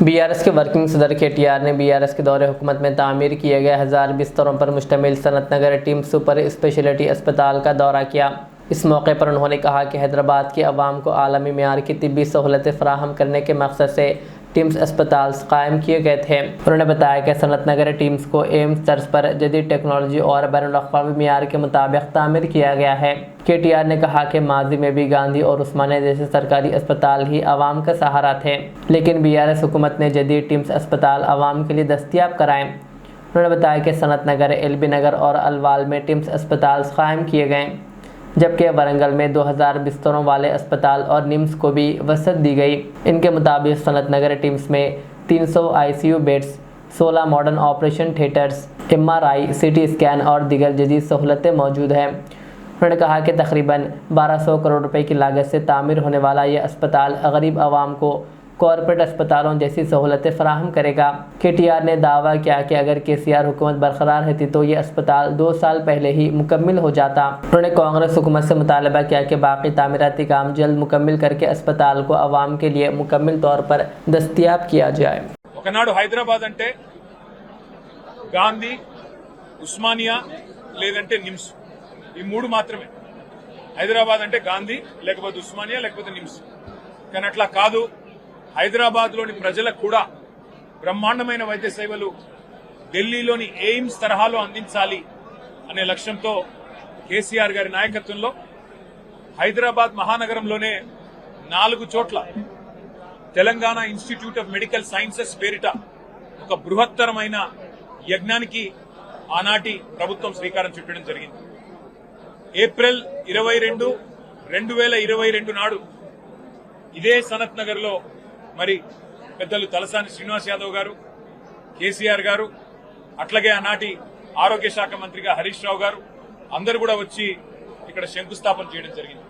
BRS के working सदर KTR ने बीआरएस के दौरे हुकूमत में तामीर किए गए 1000 बिस्तरों पर मुश्तमिल सनत नगर टीम सुपर स्पेशलिटी अस्पताल का दौरा किया। इस मौके पर उन्होंने कहा कि हैदराबाद की आवाम को आलमी मेयार की तिब्बी सहूलतें फराहम करने के मकसद से टीम्स अस्पताल कायम किए गए थे। उन्होंने बताया कि सनत नगर टीम्स को एम्स तर्ज पर जदीद टेक्नोलॉजी और बैनुल-अक़वामी मेयार के मुताबिक तामीर किया गया है। केटीआर ने कहा कि माजी में भी गांधी और उस्मानिया जैसे सरकारी अस्पताल ही आवाम का सहारा थे, लेकिन बीआरएस हुकूमत ने जदीद टीम्स अस्पताल आवाम के लिए दस्तयाब कराएं। उन्होंने बताया कि सनत नगर, एलबी नगर और अलवाल में टीम्स अस्पताल कायम किए गए, जबकि वरंगल में 2000 बिस्तरों वाले अस्पताल और निम्स को भी वसअत दी गई। इनके मुताबिक सनत नगर टीम्स में 300 ICU beds, 16 modern operation theatres, MRI, CT scan और दीगर जदीद सहूलतें मौजूद हैं। उन्होंने कहा कि तकरीबन 1200 करोड़ रुपए की लागत से तामीर होने वाला यह अस्पताल गरीब आवाम को कॉरपोरेट अस्पतालों जैसी सहूलतें फराहम करेगा। केटीआर ने दावा किया कि अगर केसीआर हुकूमत बरकरार रहती तो ये अस्पताल 2 साल पहले ही मुकम्मिल हो जाता। उन्होंने कांग्रेस हुकूमत से मुतालबा किया कि बाकी तामीराती काम जल्द मुकम्मिल करके अस्पताल को आवाम के लिए मुकम्मिल तौर पर दस्तयाब किया जाए। హైదరాబాద్ అంటే గాంధీ, ఉస్మానియా లేదంటే నిమ్స్, ఈ మూడు మాత్రమే. హైదరాబాద్ అంటే గాంధీ లేకపోతే ఉస్మానియా లేకపోతే నిమ్స్. కానీ అట్లా కాదు, హైదరాబాద్ లోని ప్రజలకు కూడా బ్రహ్మాండమైన వైద్య సేవలు ఢిల్లీలోని ఎయిమ్స్ తరహాలో అందించాలి అనే లక్ష్యంతో కేసీఆర్ గారి నాయకత్వంలో హైదరాబాద్ మహానగరంలోనే 4 చోట్ల Telangana institute of medical sciences పేరిట ఒక బృహత్తరమైన యజ్ఞానికి ఆనాటి ప్రభుత్వం శ్రీకారం చుట్టడం జరిగింది. ఏప్రిల్ 22, 2022 నాడు ఇదే సనత్ నగర్ లో మరి పెద్దలు తలసాని శ్రీనివాస్ యాదవ్ గారు, కేసీఆర్ గారు, అట్లాగే ఆనాటి ఆరోగ్య శాఖ మంత్రిగా హరీష్ రావు గారు అందరూ కూడా వచ్చి ఇక్కడ శంకుస్థాపన చేయడం జరిగింది.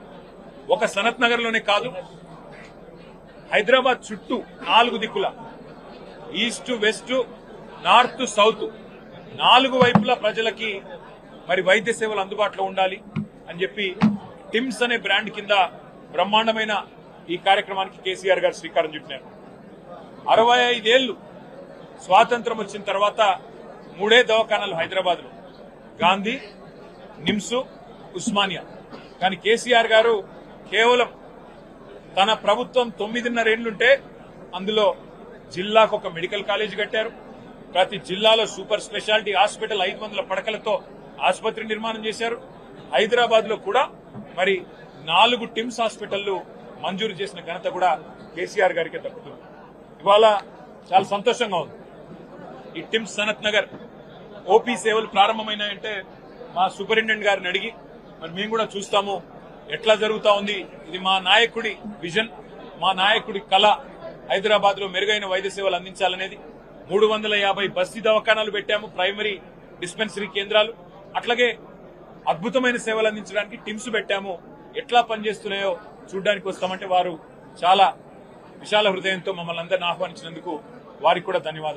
ఒక సనత్ నగర్ లోనే కాదు, హైదరాబాద్ చుట్టూ 4 దిక్కుల ఈస్ట్, వెస్ట్, నార్త్, సౌత్ 4 వైపుల ప్రజలకి మరి వైద్య సేవలు అందుబాటులో ఉండాలి అని చెప్పి టిమ్స్ అనే బ్రాండ్ కింద బ్రహ్మాండమైన ఈ కార్యక్రమానికి కేసీఆర్ గారు శ్రీకారం చుట్టినారు. 65 ఏళ్లు స్వాతంత్రం వచ్చిన తర్వాత 3 దవాఖానాలు హైదరాబాద్ లో, గాంధీ, నిమ్స్, ఉస్మానియా. కానీ కేసీఆర్ గారు కేవలం తన ప్రభుత్వం 9.5 ఏళ్లుంటే అందులో జిల్లాకు ఒక మెడికల్ కాలేజీ కట్టారు. ప్రతి జిల్లాలో సూపర్ స్పెషాలిటీ హాస్పిటల్ 500 పడకలతో ఆసుపత్రి నిర్మాణం చేశారు. హైదరాబాద్ లో కూడా మరి 4 టిమ్స్ హాస్పిటళ్లు మంజూరు చేసిన ఘనత కూడా కేసీఆర్ గారికి దక్కుతుంది. ఇవాళ చాలా సంతోషంగా ఉంది. ఈ టిమ్స్ సనత్ నగర్ ఓపీ సేవలు ప్రారంభమైనాయంటే మా సూపరింటెండెంట్ గారిని అడిగి మరి మేము కూడా చూస్తాము ఎట్లా జరుగుతా ఉంది. ఇది మా నాయకుడి విజన్, మా నాయకుడి కళ. హైదరాబాద్ లో మెరుగైన వైద్య సేవలు అందించాలనేది. 350 బస్తీ దవాఖానాలు పెట్టాము, ప్రైమరీ డిస్పెన్సరీ కేంద్రాలు. అట్లాగే అద్భుతమైన సేవలు అందించడానికి టిమ్స్ పెట్టాము. ఎట్లా పనిచేస్తున్నాయో చూడ్డానికి వస్తామంటే వారు చాలా విశాల హృదయంతో మమ్మల్ని అందరిని ఆహ్వానించినందుకు వారికి కూడా ధన్యవాదాలు.